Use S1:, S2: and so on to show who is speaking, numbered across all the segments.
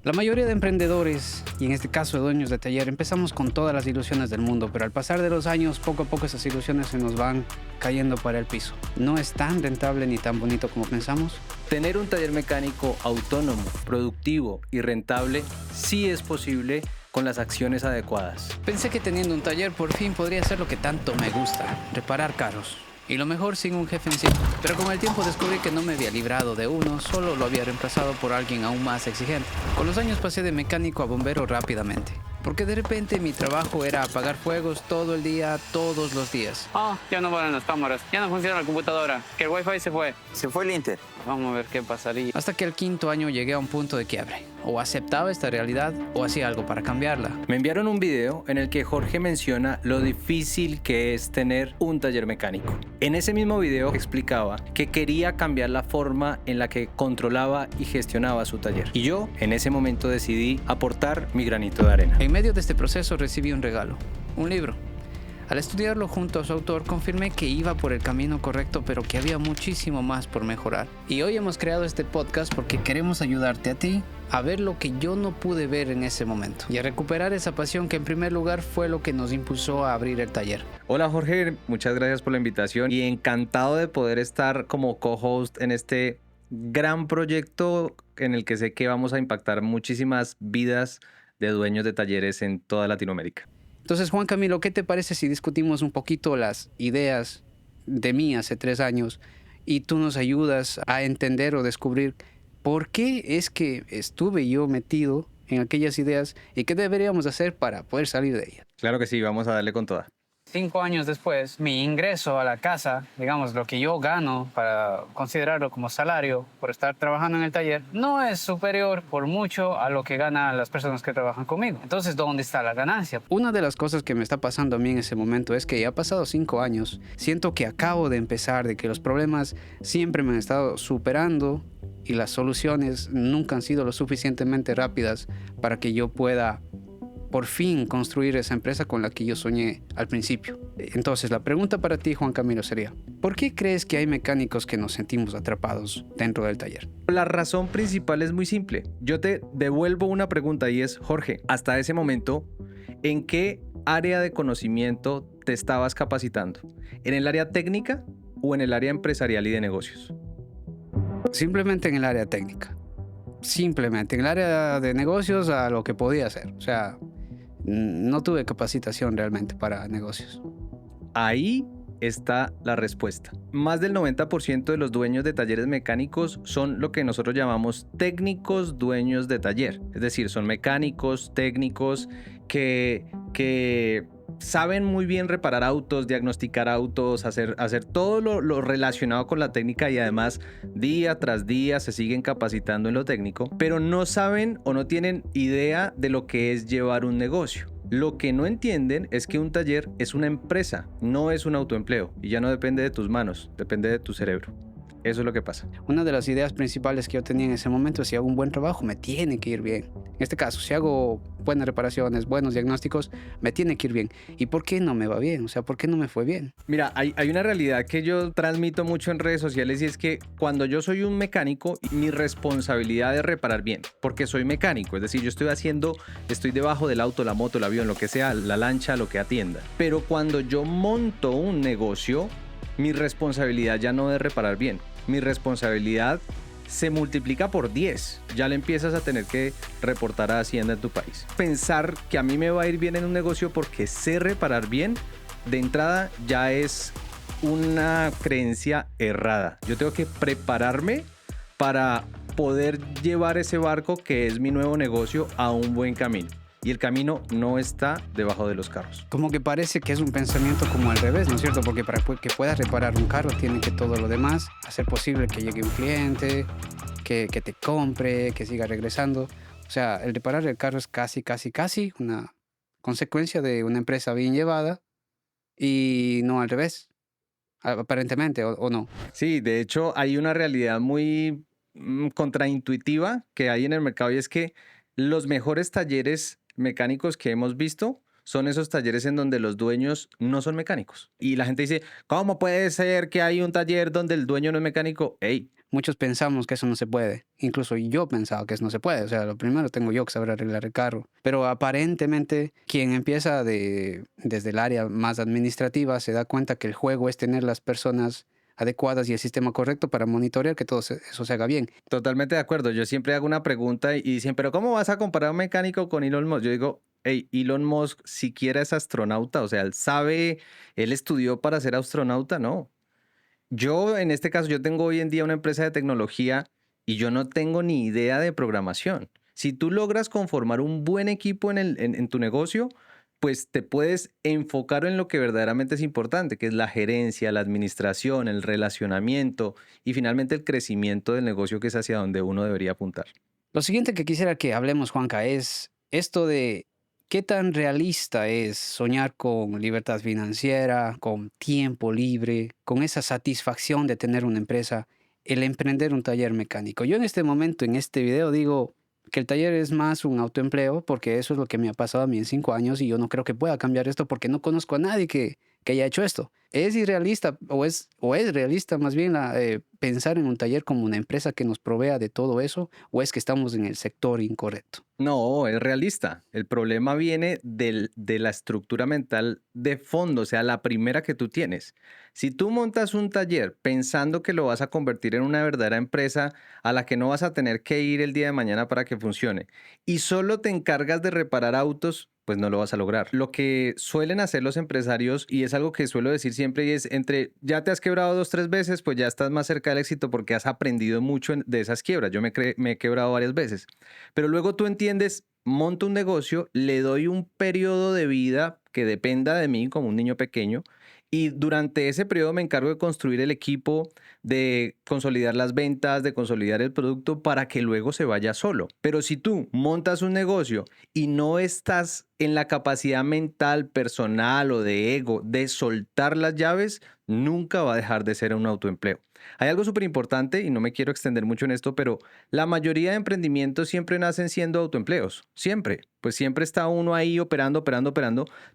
S1: La mayoría de emprendedores, y en este caso de dueños de taller, empezamos con todas las ilusiones del mundo, pero al pasar de los años, poco a poco esas ilusiones se nos van cayendo para el piso. No es tan rentable ni tan bonito como pensamos.
S2: Tener un taller mecánico autónomo, productivo y rentable sí es posible con las acciones adecuadas.
S1: Pensé que teniendo un taller por fin podría hacer lo que tanto me gusta, reparar carros. Y lo mejor sin un jefe encima. Pero con el tiempo descubrí que no me había librado de uno, solo lo había reemplazado por alguien aún más exigente. Con los años pasé de mecánico a bombero rápidamente. Porque de repente mi trabajo era apagar fuegos todo el día, todos los días.
S3: Ya no van las cámaras, ya no funciona la computadora, que el wifi se fue.
S4: Se fue el Inter.
S3: Vamos a ver qué pasaría.
S1: Hasta que al quinto año llegué a un punto de quiebre. O aceptaba esta realidad o hacía algo para cambiarla.
S2: Me enviaron un video en el que Jorge menciona lo difícil que es tener un taller mecánico. En ese mismo video explicaba que quería cambiar la forma en la que controlaba y gestionaba su taller. Y yo en ese momento decidí aportar mi granito de arena.
S1: En medio de este proceso recibí un regalo, un libro. Al estudiarlo junto a su autor, confirmé que iba por el camino correcto, pero que había muchísimo más por mejorar. Y hoy hemos creado este podcast porque queremos ayudarte a ti a ver lo que yo no pude ver en ese momento y a recuperar esa pasión que en primer lugar fue lo que nos impulsó a abrir el taller.
S2: Hola Jorge, muchas gracias por la invitación y encantado de poder estar como co-host en este gran proyecto en el que sé que vamos a impactar muchísimas vidas de dueños de talleres en toda Latinoamérica.
S1: Entonces, Juan Camilo, ¿qué te parece si discutimos un poquito las ideas de mí hace 3 años y tú nos ayudas a entender o descubrir por qué es que estuve yo metido en aquellas ideas y qué deberíamos hacer para poder salir de ellas?
S2: Claro que sí, vamos a darle con toda.
S3: 5 años después, mi ingreso a la casa, digamos, lo que yo gano para considerarlo como salario por estar trabajando en el taller, no es superior por mucho a lo que ganan las personas que trabajan conmigo. Entonces, ¿dónde está la ganancia?
S1: Una de las cosas que me está pasando a mí en ese momento es que ya ha pasado 5 años, siento que acabo de empezar, de que los problemas siempre me han estado superando y las soluciones nunca han sido lo suficientemente rápidas para que yo pueda por fin construir esa empresa con la que yo soñé al principio. Entonces, la pregunta para ti, Juan Camilo, sería: ¿por qué crees que hay mecánicos que nos sentimos atrapados dentro del taller?
S2: La razón principal es muy simple. Yo te devuelvo una pregunta y es, Jorge, hasta ese momento, ¿en qué área de conocimiento te estabas capacitando? ¿En el área técnica o en el área empresarial y de negocios?
S1: Simplemente en el área técnica. Simplemente en el área de negocios a lo que podía hacer. O sea, no tuve capacitación realmente para negocios.
S2: Ahí está la respuesta. Más del 90% de los dueños de talleres mecánicos son lo que nosotros llamamos técnicos dueños de taller. Es decir, son mecánicos, técnicos que saben muy bien reparar autos, diagnosticar autos, hacer todo lo relacionado con la técnica y además día tras día se siguen capacitando en lo técnico, pero no saben o no tienen idea de lo que es llevar un negocio. Lo que no entienden es que un taller es una empresa, no es un autoempleo y ya no depende de tus manos, depende de tu cerebro. Eso es lo que pasa.
S1: Una de las ideas principales que yo tenía en ese momento es: si hago un buen trabajo, me tiene que ir bien. En este caso, si hago buenas reparaciones, buenos diagnósticos, me tiene que ir bien. ¿Y por qué no me va bien? O sea, ¿por qué no me fue bien?
S2: Mira, hay una realidad que yo transmito mucho en redes sociales y es que cuando yo soy un mecánico, mi responsabilidad es reparar bien, porque soy mecánico. Es decir, yo estoy debajo del auto, la moto, el avión, lo que sea, la lancha, lo que atienda. Pero cuando yo monto un negocio, mi responsabilidad ya no es reparar bien. Mi responsabilidad se multiplica por 10. Ya le empiezas a tener que reportar a Hacienda en tu país. Pensar que a mí me va a ir bien en un negocio porque sé reparar bien, de entrada ya es una creencia errada. Yo tengo que prepararme para poder llevar ese barco que es mi nuevo negocio a un buen camino. Y el camino no está debajo de los carros.
S1: Como que parece que es un pensamiento como al revés, ¿no es cierto? Porque para que puedas reparar un carro tiene que todo lo demás hacer posible que llegue un cliente, que te compre, que siga regresando. O sea, el reparar el carro es casi una consecuencia de una empresa bien llevada y no al revés, aparentemente, o no.
S2: Sí, de hecho hay una realidad muy contraintuitiva que hay en el mercado y es que los mejores talleres mecánicos que hemos visto son esos talleres en donde los dueños no son mecánicos. Y la gente dice, ¿cómo puede ser que hay un taller donde el dueño no es mecánico? Hey,
S1: Muchos pensamos que eso no se puede. Incluso yo pensaba que eso no se puede. O sea, lo primero tengo yo que saber arreglar el carro. Pero aparentemente quien empieza desde el área más administrativa se da cuenta que el juego es tener las personas adecuadas y el sistema correcto para monitorear que todo eso se haga bien.
S2: Totalmente de acuerdo. Yo siempre hago una pregunta y dicen, pero ¿cómo vas a comparar a un mecánico con Elon Musk? Yo digo, hey, Elon Musk siquiera es astronauta, o sea, él estudió para ser astronauta, ¿no? Yo, en este caso, yo tengo hoy en día una empresa de tecnología y yo no tengo ni idea de programación. Si tú logras conformar un buen equipo en tu negocio, pues te puedes enfocar en lo que verdaderamente es importante, que es la gerencia, la administración, el relacionamiento y finalmente el crecimiento del negocio, que es hacia donde uno debería apuntar.
S1: Lo siguiente que quisiera que hablemos, Juanca, es esto de qué tan realista es soñar con libertad financiera, con tiempo libre, con esa satisfacción de tener una empresa, el emprender un taller mecánico. Yo en este momento, en este video, digo que el taller es más un autoempleo porque eso es lo que me ha pasado a mí en 5 años y yo no creo que pueda cambiar esto porque no conozco a nadie que haya hecho esto. ¿Es irrealista o es realista más bien pensar en un taller como una empresa que nos provea de todo eso o es que estamos en el sector incorrecto?
S2: No, es realista. El problema viene de la estructura mental de fondo, o sea, la primera que tú tienes. Si tú montas un taller pensando que lo vas a convertir en una verdadera empresa a la que no vas a tener que ir el día de mañana para que funcione y solo te encargas de reparar autos, pues no lo vas a lograr. Lo que suelen hacer los empresarios, y es algo que suelo decir siempre, y es ya te has quebrado 2, 3 veces, pues ya estás más cerca del éxito porque has aprendido mucho de esas quiebras. Yo me he quebrado varias veces. Pero luego tú entiendes, monto un negocio, le doy un periodo de vida que dependa de mí como un niño pequeño y durante ese periodo me encargo de construir el equipo, de consolidar las ventas, de consolidar el producto para que luego se vaya solo. Pero si tú montas un negocio y no estás en la capacidad mental, personal o de ego de soltar las llaves, nunca va a dejar de ser un autoempleo. Hay algo súper importante y no me quiero extender mucho en esto, pero la mayoría de emprendimientos siempre nacen siendo autoempleos, siempre. Pues siempre está uno ahí operando,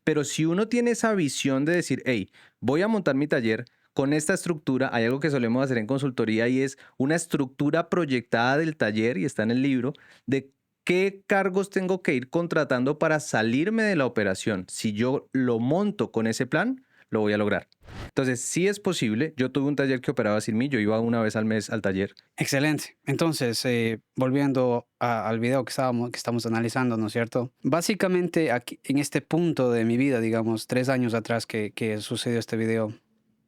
S2: pero si uno tiene esa visión de decir, hey, voy a montar mi taller con esta estructura, hay algo que solemos hacer en consultoría y es una estructura proyectada del taller, y está en el libro, de qué cargos tengo que ir contratando para salirme de la operación. Si yo lo monto con ese plan, lo voy a lograr. Entonces, sí es posible. Yo tuve un taller que operaba sin mí. Yo iba una vez al mes al taller.
S1: Excelente. Entonces, volviendo al video que estamos analizando, ¿no es cierto? Básicamente, aquí, en este punto de mi vida, digamos, 3 años atrás que sucedió este video,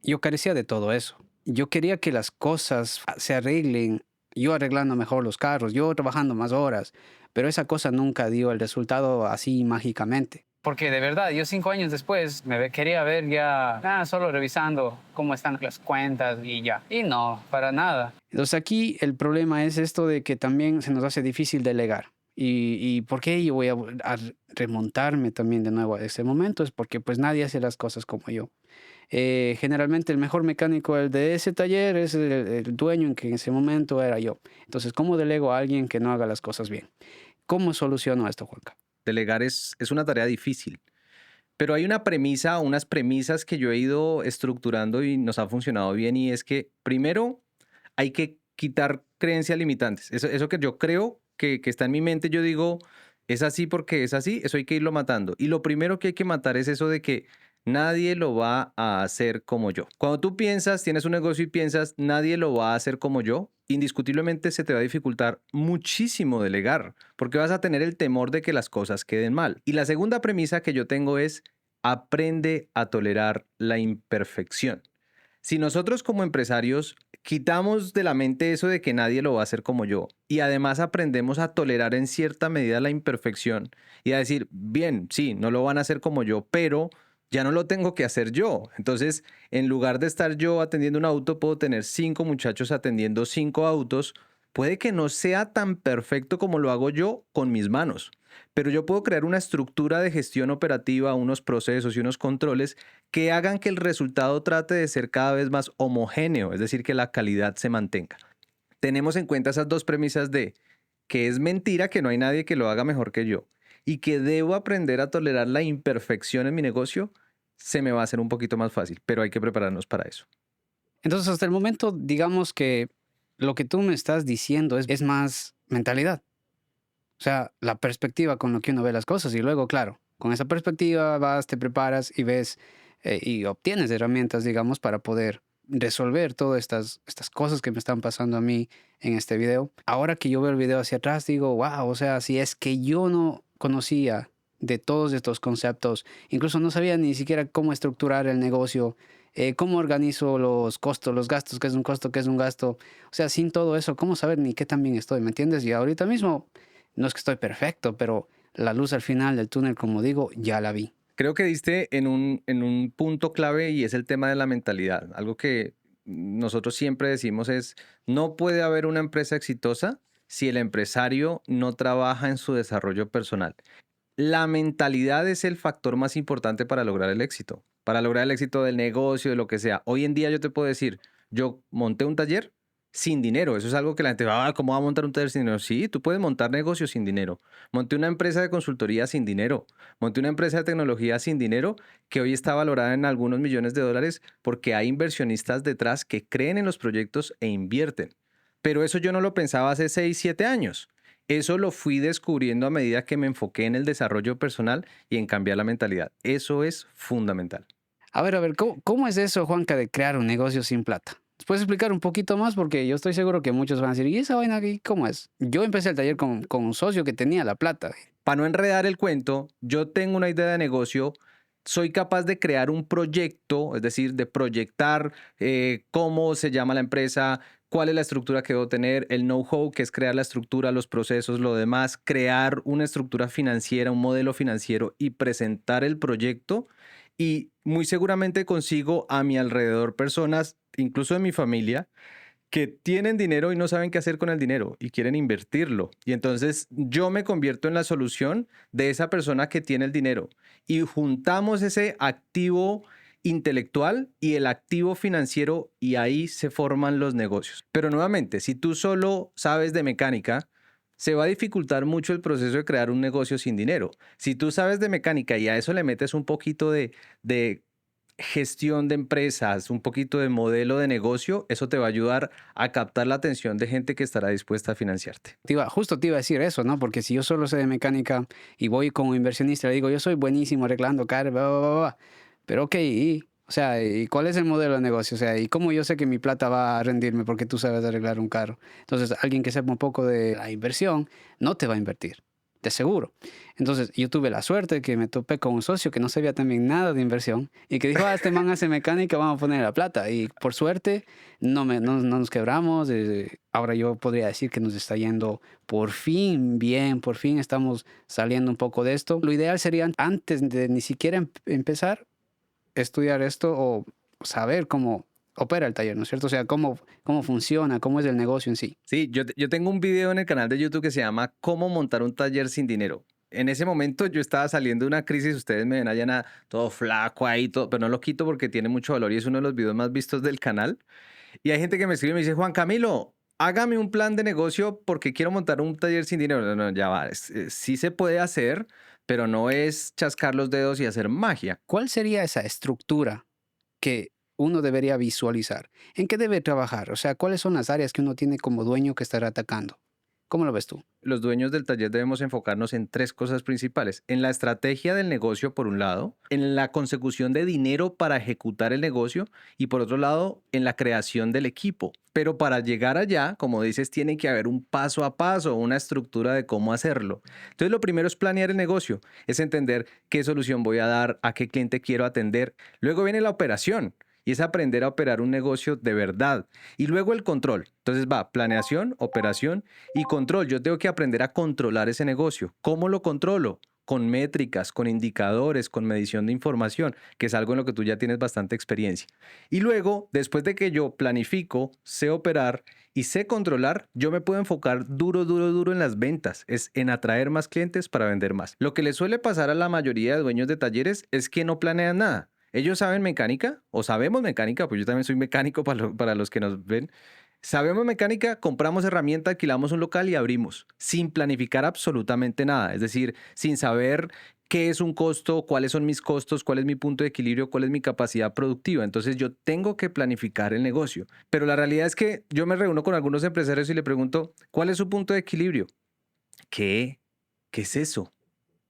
S1: yo carecía de todo eso. Yo quería que las cosas se arreglen, yo arreglando mejor los carros, yo trabajando más horas, pero esa cosa nunca dio el resultado así mágicamente.
S3: Porque de verdad, yo 5 años después quería ver ya, solo revisando cómo están las cuentas y ya. Y no, para nada.
S1: Entonces aquí el problema es esto de que también se nos hace difícil delegar. ¿Y por qué yo voy a remontarme también de nuevo a ese momento? Es porque pues nadie hace las cosas como yo. Generalmente el mejor mecánico de ese taller es el dueño en que en ese momento era yo. Entonces, ¿cómo delego a alguien que no haga las cosas bien? ¿Cómo soluciono esto, Juanca?
S2: Delegar es una tarea difícil, pero hay una premisa, unas premisas que yo he ido estructurando y nos ha funcionado bien, y es que primero hay que quitar creencias limitantes. Eso que yo creo que está en mi mente, yo digo, es así porque es así, eso hay que irlo matando. Y lo primero que hay que matar es eso de que nadie lo va a hacer como yo. Cuando tú piensas, tienes un negocio y piensas, nadie lo va a hacer como yo, indiscutiblemente se te va a dificultar muchísimo delegar, porque vas a tener el temor de que las cosas queden mal. Y la segunda premisa que yo tengo es, aprende a tolerar la imperfección. Si nosotros como empresarios quitamos de la mente eso de que nadie lo va a hacer como yo y además aprendemos a tolerar en cierta medida la imperfección y a decir, bien, sí, no lo van a hacer como yo, pero ya no lo tengo que hacer yo. Entonces, en lugar de estar yo atendiendo un auto, puedo tener 5 muchachos atendiendo 5 autos. Puede que no sea tan perfecto como lo hago yo con mis manos, pero yo puedo crear una estructura de gestión operativa, unos procesos y unos controles que hagan que el resultado trate de ser cada vez más homogéneo, es decir, que la calidad se mantenga. Tenemos en cuenta esas dos premisas de que es mentira que no hay nadie que lo haga mejor que yo y que debo aprender a tolerar la imperfección en mi negocio, se me va a hacer un poquito más fácil, pero hay que prepararnos para eso.
S1: Entonces, hasta el momento, digamos que lo que tú me estás diciendo es más mentalidad. O sea, la perspectiva con lo que uno ve las cosas. Y luego, claro, con esa perspectiva vas, te preparas y ves y obtienes herramientas, digamos, para poder resolver todas estas cosas que me están pasando a mí en este video. Ahora que yo veo el video hacia atrás, digo, wow, o sea, si es que yo no conocía de todos estos conceptos, incluso no sabía ni siquiera cómo estructurar el negocio, cómo organizo los costos, los gastos, qué es un costo, qué es un gasto. O sea, sin todo eso, ¿cómo saber ni qué tan bien estoy? ¿Me entiendes? Y ahorita mismo no es que estoy perfecto, pero la luz al final del túnel, como digo, ya la vi.
S2: Creo que diste en un punto clave y es el tema de la mentalidad. Algo que nosotros siempre decimos es, no puede haber una empresa exitosa si el empresario no trabaja en su desarrollo personal. La mentalidad es el factor más importante para lograr el éxito, para lograr el éxito del negocio, de lo que sea. Hoy en día yo te puedo decir, yo monté un taller sin dinero. Eso es algo que la gente va, ¿cómo va a montar un taller sin dinero? Sí, tú puedes montar negocios sin dinero. Monté una empresa de consultoría sin dinero. Monté una empresa de tecnología sin dinero que hoy está valorada en algunos millones de dólares porque hay inversionistas detrás que creen en los proyectos e invierten. Pero eso yo no lo pensaba hace 6, 7 años. Eso lo fui descubriendo a medida que me enfoqué en el desarrollo personal y en cambiar la mentalidad. Eso es fundamental.
S1: A ver, ¿cómo es eso, Juanca, de crear un negocio sin plata? ¿Puedes explicar un poquito más? Porque yo estoy seguro que muchos van a decir, ¿y esa vaina aquí cómo es? Yo empecé el taller con un socio que tenía la plata.
S2: Para no enredar el cuento, yo tengo una idea de negocio, soy capaz de crear un proyecto, es decir, de proyectar cómo se llama la empresa, cuál es la estructura que debo tener, el know-how, que es crear la estructura, los procesos, lo demás, crear una estructura financiera, un modelo financiero y presentar el proyecto. Y muy seguramente consigo a mi alrededor personas, incluso de mi familia, que tienen dinero y no saben qué hacer con el dinero y quieren invertirlo. Y entonces yo me convierto en la solución de esa persona que tiene el dinero y juntamos ese activo intelectual y el activo financiero y ahí se forman los negocios. Pero nuevamente, si tú solo sabes de mecánica, se va a dificultar mucho el proceso de crear un negocio sin dinero. Si tú sabes de mecánica y a eso le metes un poquito de gestión de empresas, un poquito de modelo de negocio, eso te va a ayudar a captar la atención de gente que estará dispuesta a financiarte.
S1: Justo te iba a decir eso, ¿no? Porque si yo solo sé de mecánica y voy como inversionista, le digo, yo soy buenísimo arreglando carros, bla, bla, bla, bla. Pero ok, o sea, ¿y cuál es el modelo de negocio? O sea, ¿y cómo yo sé que mi plata va a rendirme porque tú sabes arreglar un carro? Entonces, alguien que sepa un poco de la inversión no te va a invertir, de seguro. Entonces, yo tuve la suerte que me topé con un socio que no sabía también nada de inversión y que dijo, este man hace mecánica, vamos a poner la plata. Y por suerte, no nos quebramos. Ahora yo podría decir que nos está yendo por fin bien, por fin estamos saliendo un poco de esto. Lo ideal sería, antes de ni siquiera empezar, estudiar esto o saber cómo opera el taller, ¿no es cierto? O sea, cómo funciona, cómo es el negocio en sí.
S2: Sí, yo tengo un video en el canal de YouTube que se llama ¿Cómo montar un taller sin dinero? En ese momento yo estaba saliendo de una crisis, ustedes me ven allá todo flaco ahí, todo, pero no lo quito porque tiene mucho valor y es uno de los videos más vistos del canal. Y hay gente que me escribe y me dice, Juan Camilo, hágame un plan de negocio porque quiero montar un taller sin dinero. No, no, ya va, sí se puede hacer, pero no es chascar los dedos y hacer magia.
S1: ¿Cuál sería esa estructura que uno debería visualizar? ¿En qué debe trabajar? O sea, ¿cuáles son las áreas que uno tiene como dueño que estará atacando? ¿Cómo lo ves tú?
S2: Los dueños del taller debemos enfocarnos en 3 cosas principales. En la estrategia del negocio, por un lado, en la consecución de dinero para ejecutar el negocio y por otro lado, en la creación del equipo. Pero para llegar allá, como dices, tiene que haber un paso a paso, una estructura de cómo hacerlo. Entonces, lo primero es planear el negocio, es entender qué solución voy a dar, a qué cliente quiero atender. Luego viene la operación. Y es aprender a operar un negocio de verdad. Y luego el control. Entonces va planeación, operación y control. Yo tengo que aprender a controlar ese negocio. ¿Cómo lo controlo? Con métricas, con indicadores, con medición de información, que es algo en lo que tú ya tienes bastante experiencia. Y luego, después de que yo planifico, sé operar y sé controlar, yo me puedo enfocar duro en las ventas, es en atraer más clientes para vender más. Lo que le suele pasar a la mayoría de dueños de talleres es que no planean nada. Ellos saben mecánica o sabemos mecánica, pues yo también soy mecánico para los que nos ven. Sabemos mecánica, compramos herramienta, alquilamos un local y abrimos, sin planificar absolutamente nada. Es decir, sin saber qué es un costo, cuáles son mis costos, cuál es mi punto de equilibrio, cuál es mi capacidad productiva. Entonces yo tengo que planificar el negocio. Pero la realidad es que yo me reúno con algunos empresarios y le pregunto, ¿cuál es su punto de equilibrio? ¿Qué? ¿Qué es eso?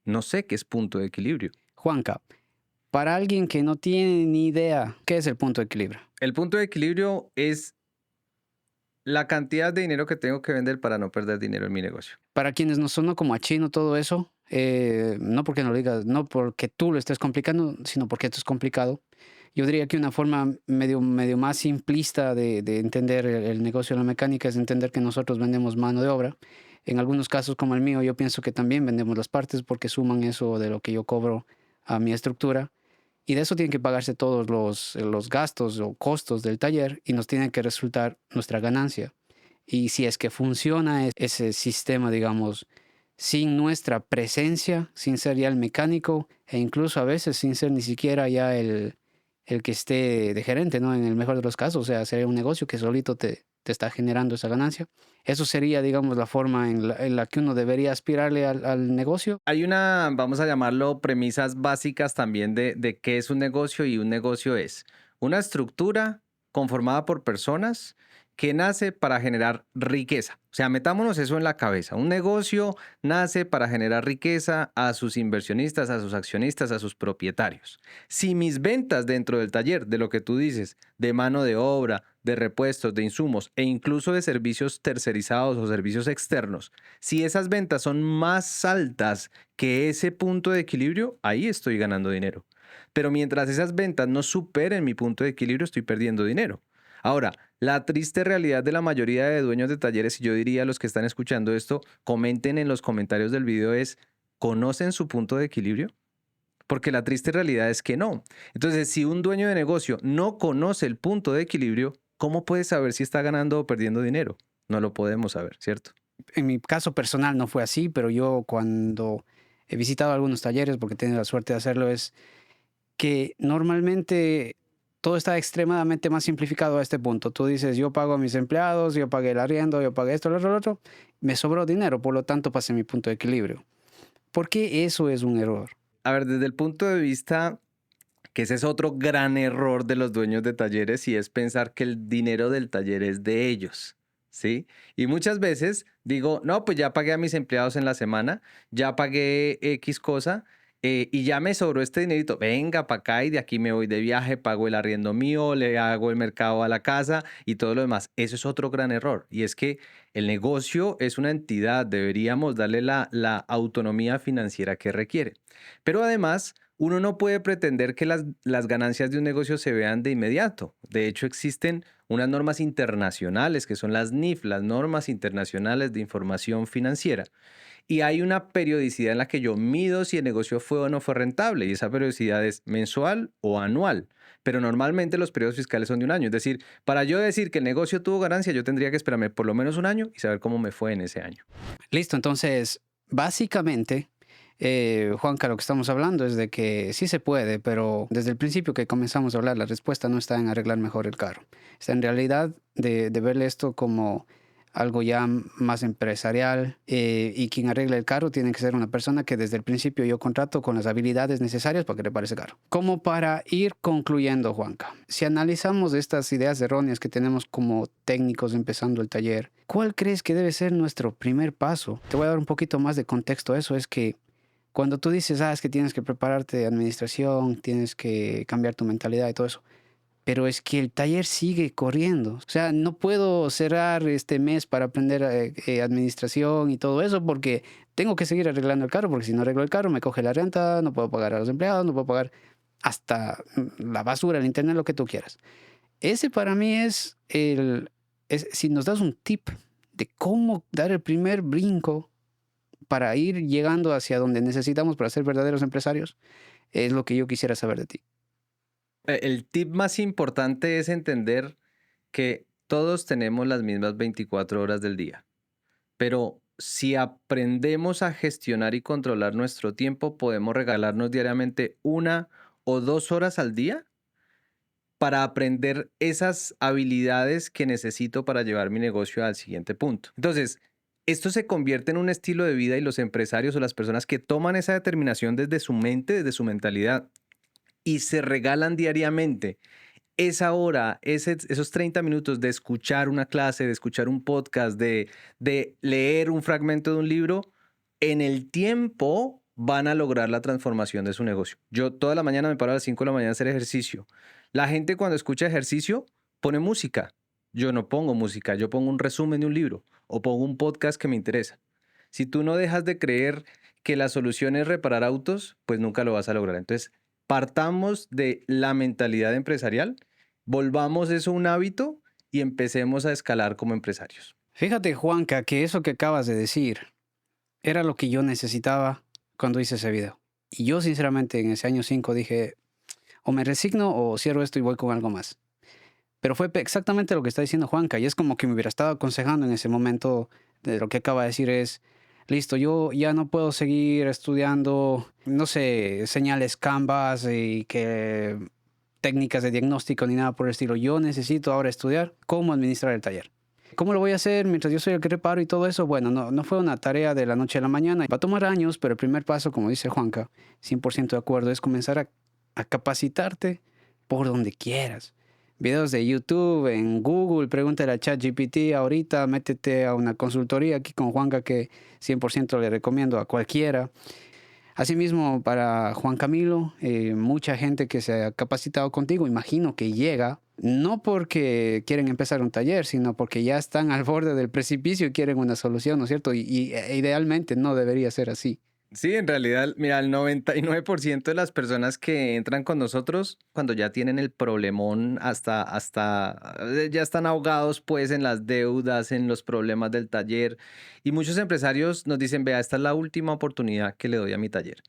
S2: No sé qué es punto de equilibrio.
S1: Juanca, para alguien que no tiene ni idea, ¿qué es el punto de equilibrio?
S2: El punto de equilibrio es la cantidad de dinero que tengo que vender para no perder dinero en mi negocio.
S1: Para quienes nos sonó como a chino todo eso, no porque no lo digas, no porque tú lo estés complicando, sino porque esto es complicado. Yo diría que una forma medio más simplista de entender el negocio de la mecánica es entender que nosotros vendemos mano de obra. En algunos casos como el mío, yo pienso que también vendemos las partes porque suman eso de lo que yo cobro a mi estructura. Y de eso tienen que pagarse todos los gastos o costos del taller y nos tiene que resultar nuestra ganancia. Y si es que funciona ese sistema, digamos, sin nuestra presencia, sin ser ya el mecánico e incluso a veces sin ser ni siquiera ya el que esté de gerente, ¿no? En el mejor de los casos, o sea, sería un negocio que solito te está generando esa ganancia. Eso sería, digamos, la forma en la que uno debería aspirarle al negocio.
S2: Hay una, vamos a llamarlo, premisas básicas también de qué es un negocio, y un negocio es una estructura conformada por personas que nace para generar riqueza. O sea, metámonos eso en la cabeza. Un negocio nace para generar riqueza a sus inversionistas, a sus accionistas, a sus propietarios. Si mis ventas dentro del taller, de lo que tú dices, de mano de obra, de repuestos, de insumos e incluso de servicios tercerizados o servicios externos, si esas ventas son más altas que ese punto de equilibrio, ahí estoy ganando dinero. Pero mientras esas ventas no superen mi punto de equilibrio, estoy perdiendo dinero. Ahora, la triste realidad de la mayoría de dueños de talleres, y yo diría a los que están escuchando esto, comenten en los comentarios del video, es: ¿conocen su punto de equilibrio? Porque la triste realidad es que no. Entonces, si un dueño de negocio no conoce el punto de equilibrio, ¿cómo puede saber si está ganando o perdiendo dinero? No lo podemos saber, ¿cierto?
S1: En mi caso personal no fue así, pero yo cuando he visitado algunos talleres, porque he tenido la suerte de hacerlo, es que normalmente todo está extremadamente más simplificado a este punto. Tú dices, yo pago a mis empleados, yo pagué el arriendo, yo pagué esto, lo otro, lo otro, me sobró dinero, por lo tanto pasé mi punto de equilibrio. ¿Por qué eso es un error?
S2: A ver, desde el punto de vista que ese es otro gran error de los dueños de talleres, y es pensar que el dinero del taller es de ellos, ¿sí? Y muchas veces digo, no, pues ya pagué a mis empleados en la semana, ya pagué X cosa, y ya me sobró este dinerito, venga para acá y de aquí me voy de viaje, pago el arriendo mío, le hago el mercado a la casa y todo lo demás. Eso es otro gran error, y es que el negocio es una entidad, deberíamos darle la autonomía financiera que requiere. Pero además, uno no puede pretender que las ganancias de un negocio se vean de inmediato. De hecho, existen unas normas internacionales que son las NIF, las Normas Internacionales de Información Financiera. Y hay una periodicidad en la que yo mido si el negocio fue o no fue rentable, y esa periodicidad es mensual o anual. Pero normalmente los periodos fiscales son de un año. Es decir, para yo decir que el negocio tuvo ganancia, yo tendría que esperarme por lo menos un año y saber cómo me fue en ese año.
S1: Listo, entonces, básicamente, Juanca, lo que estamos hablando es de que sí se puede, pero desde el principio que comenzamos a hablar, la respuesta no está en arreglar mejor el carro. Está en realidad de verle esto como algo ya más empresarial, y quien arregle el carro tiene que ser una persona que desde el principio yo contrato con las habilidades necesarias para que repare ese carro. Como para ir concluyendo, Juanca, si analizamos estas ideas erróneas que tenemos como técnicos empezando el taller, ¿cuál crees que debe ser nuestro primer paso? Te voy a dar un poquito más de contexto a eso. Es que cuando tú dices, es que tienes que prepararte de administración, tienes que cambiar tu mentalidad y todo eso, pero es que el taller sigue corriendo. O sea, no puedo cerrar este mes para aprender administración y todo eso porque tengo que seguir arreglando el carro, porque si no arreglo el carro me coge la renta, no puedo pagar a los empleados, no puedo pagar hasta la basura, el internet, lo que tú quieras. Ese para mí es si nos das un tip de cómo dar el primer brinco para ir llegando hacia donde necesitamos para ser verdaderos empresarios, es lo que yo quisiera saber de ti.
S2: El tip más importante es entender que todos tenemos las mismas 24 horas del día, pero si aprendemos a gestionar y controlar nuestro tiempo, podemos regalarnos diariamente 1 o 2 horas al día para aprender esas habilidades que necesito para llevar mi negocio al siguiente punto. Entonces, esto se convierte en un estilo de vida y los empresarios o las personas que toman esa determinación desde su mente, desde su mentalidad y se regalan diariamente esa hora, esos 30 minutos de escuchar una clase, de escuchar un podcast, de leer un fragmento de un libro, en el tiempo van a lograr la transformación de su negocio. Yo toda la mañana me paro a las 5 de la mañana a hacer ejercicio. La gente cuando escucha ejercicio pone música. Yo no pongo música, yo pongo un resumen de un libro o pongo un podcast que me interesa. Si tú no dejas de creer que la solución es reparar autos, pues nunca lo vas a lograr. Entonces, partamos de la mentalidad empresarial, volvamos eso un hábito y empecemos a escalar como empresarios.
S1: Fíjate, Juanca, que eso que acabas de decir era lo que yo necesitaba cuando hice ese video. Y yo, sinceramente, en ese año 5 dije, o me resigno o cierro esto y voy con algo más. Pero fue exactamente lo que está diciendo Juanca. Y es como que me hubiera estado aconsejando en ese momento de lo que acaba de decir es, listo, yo ya no puedo seguir estudiando, no sé, señales Canvas y que técnicas de diagnóstico ni nada por el estilo. Yo necesito ahora estudiar cómo administrar el taller. ¿Cómo lo voy a hacer mientras yo soy el que reparo y todo eso? Bueno, no fue una tarea de la noche a la mañana. Va a tomar años, pero el primer paso, como dice Juanca, 100% de acuerdo, es comenzar a capacitarte por donde quieras. Videos de YouTube, en Google, pregúntale a ChatGPT ahorita, métete a una consultoría aquí con Juanca que 100% le recomiendo a cualquiera. Asimismo, para Juan Camilo, mucha gente que se ha capacitado contigo, imagino que llega, no porque quieren empezar un taller, sino porque ya están al borde del precipicio y quieren una solución, ¿no es cierto? Y idealmente no debería ser así.
S2: Sí, en realidad, mira, el 99% de las personas que entran con nosotros, cuando ya tienen el problemón, ya están ahogados pues en las deudas, en los problemas del taller. Y muchos empresarios nos dicen, vea, esta es la última oportunidad que le doy a mi taller.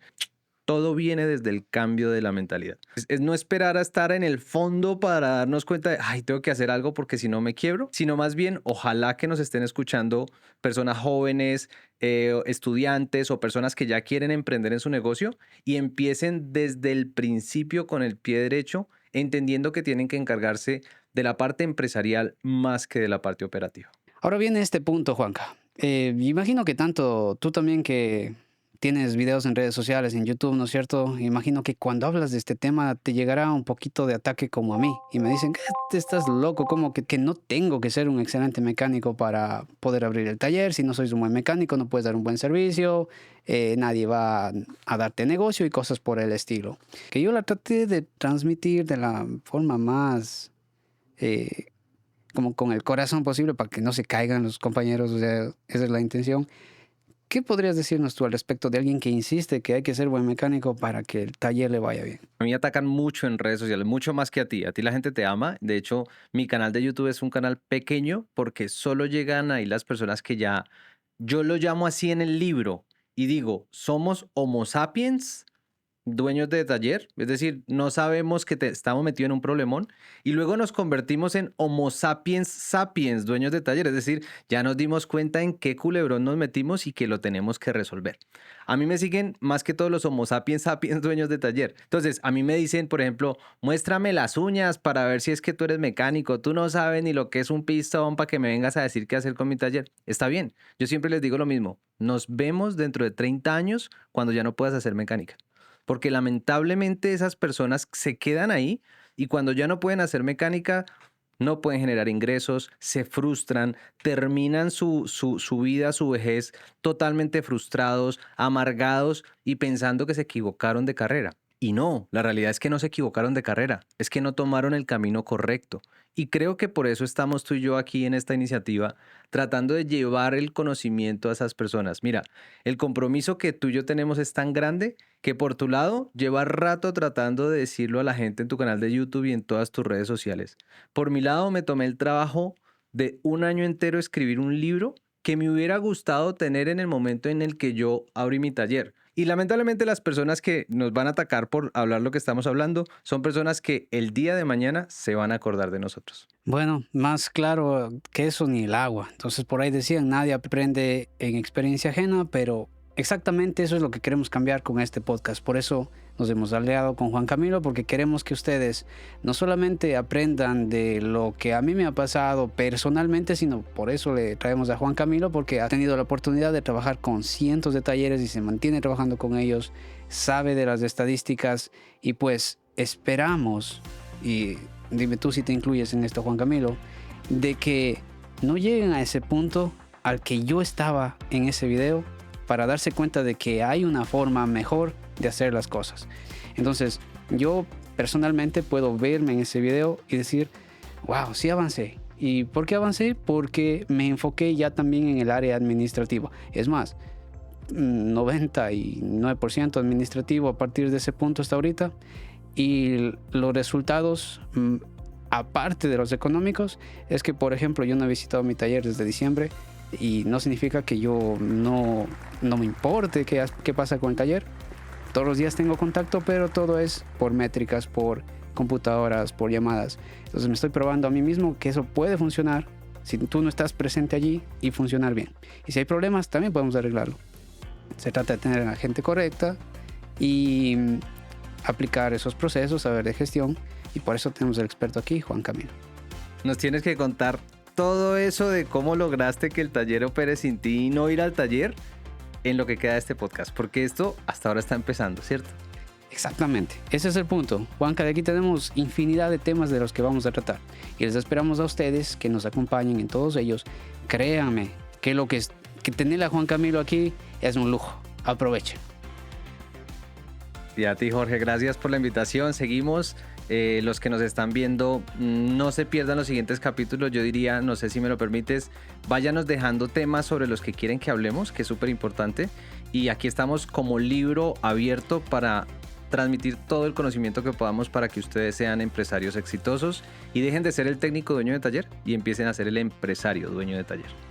S2: Todo viene desde el cambio de la mentalidad. Es no esperar a estar en el fondo para darnos cuenta de, ay, tengo que hacer algo porque si no me quiebro, sino más bien, ojalá que nos estén escuchando personas jóvenes, estudiantes o personas que ya quieren emprender en su negocio y empiecen desde el principio con el pie derecho, entendiendo que tienen que encargarse de la parte empresarial más que de la parte operativa.
S1: Ahora viene este punto, Juanca. Imagino que tanto tú también que tienes videos en redes sociales, en YouTube, ¿no es cierto? Imagino que cuando hablas de este tema te llegará un poquito de ataque como a mí. Y me dicen, ¿qué estás loco? Como que no tengo que ser un excelente mecánico para poder abrir el taller. Si no sois un buen mecánico, no puedes dar un buen servicio. Nadie va a darte negocio y cosas por el estilo. Que yo la traté de transmitir de la forma más como con el corazón posible para que no se caigan los compañeros. O sea, esa es la intención. ¿Qué podrías decirnos tú al respecto de alguien que insiste que hay que ser buen mecánico para que el taller le vaya bien?
S2: A mí me atacan mucho en redes sociales, mucho más que a ti. A ti la gente te ama. De hecho, mi canal de YouTube es un canal pequeño porque solo llegan ahí las personas que ya, yo lo llamo así en el libro y digo, somos Homo sapiens, dueños de taller, es decir, no sabemos que estamos metidos en un problemón y luego nos convertimos en Homo sapiens sapiens, dueños de taller, es decir, ya nos dimos cuenta en qué culebrón nos metimos y que lo tenemos que resolver. A mí me siguen más que todos los Homo sapiens sapiens, dueños de taller. Entonces, a mí me dicen, por ejemplo, muéstrame las uñas para ver si es que tú eres mecánico, tú no sabes ni lo que es un pistón para que me vengas a decir qué hacer con mi taller. Está bien, yo siempre les digo lo mismo, nos vemos dentro de 30 años cuando ya no puedas hacer mecánica. Porque lamentablemente esas personas se quedan ahí y cuando ya no pueden hacer mecánica, no pueden generar ingresos, se frustran, terminan su vida, su vejez totalmente frustrados, amargados y pensando que se equivocaron de carrera. Y no, la realidad es que no se equivocaron de carrera, es que no tomaron el camino correcto. Y creo que por eso estamos tú y yo aquí en esta iniciativa tratando de llevar el conocimiento a esas personas. Mira, el compromiso que tú y yo tenemos es tan grande que por tu lado llevas rato tratando de decirlo a la gente en tu canal de YouTube y en todas tus redes sociales. Por mi lado me tomé el trabajo de un año entero escribir un libro que me hubiera gustado tener en el momento en el que yo abrí mi taller. Y lamentablemente las personas que nos van a atacar por hablar lo que estamos hablando son personas que el día de mañana se van a acordar de nosotros.
S1: Bueno, más claro que eso ni el agua. Entonces por ahí decían, nadie aprende en experiencia ajena, pero Exactamente eso es lo que queremos cambiar con este podcast. Por eso nos hemos aliado con Juan Camilo, porque queremos que ustedes no solamente aprendan de lo que a mí me ha pasado personalmente, sino por eso le traemos a Juan Camilo, porque ha tenido la oportunidad de trabajar con cientos de talleres y se mantiene trabajando con ellos, sabe de las estadísticas y pues esperamos, y dime tú si te incluyes en esto, Juan Camilo, de que no lleguen a ese punto al que yo estaba en ese video, para darse cuenta de que hay una forma mejor de hacer las cosas. Entonces, yo personalmente puedo verme en ese video y decir, wow, sí avancé. ¿Y por qué avancé? Porque me enfoqué ya también en el área administrativa. Es más, 99% administrativo a partir de ese punto hasta ahorita. Y los resultados, aparte de los económicos, es que, por ejemplo, yo no he visitado mi taller desde diciembre. Y no significa que yo no me importe qué pasa con el taller. Todos los días tengo contacto, pero todo es por métricas, por computadoras, por llamadas. Entonces me estoy probando a mí mismo que eso puede funcionar si tú no estás presente allí y funcionar bien. Y si hay problemas, también podemos arreglarlo. Se trata de tener a la gente correcta y aplicar esos procesos, saber de gestión. Y por eso tenemos al experto aquí, Juan Camilo.
S2: Nos tienes que contar todo eso de cómo lograste que el taller opere sin ti y no ir al taller en lo que queda de este podcast, porque esto hasta ahora está empezando, ¿cierto?
S1: Exactamente, ese es el punto. Juanca, de aquí tenemos infinidad de temas de los que vamos a tratar y les esperamos a ustedes que nos acompañen en todos ellos. Créanme que que tener a Juan Camilo aquí es un lujo. Aprovechen.
S2: Y a ti, Jorge, gracias por la invitación. Seguimos. Los que nos están viendo, no se pierdan los siguientes capítulos. Yo diría, no sé si me lo permites, váyanos dejando temas sobre los que quieren que hablemos, que es súper importante. Y aquí estamos como libro abierto para transmitir todo el conocimiento que podamos para que ustedes sean empresarios exitosos y dejen de ser el técnico dueño de taller y empiecen a ser el empresario dueño de taller.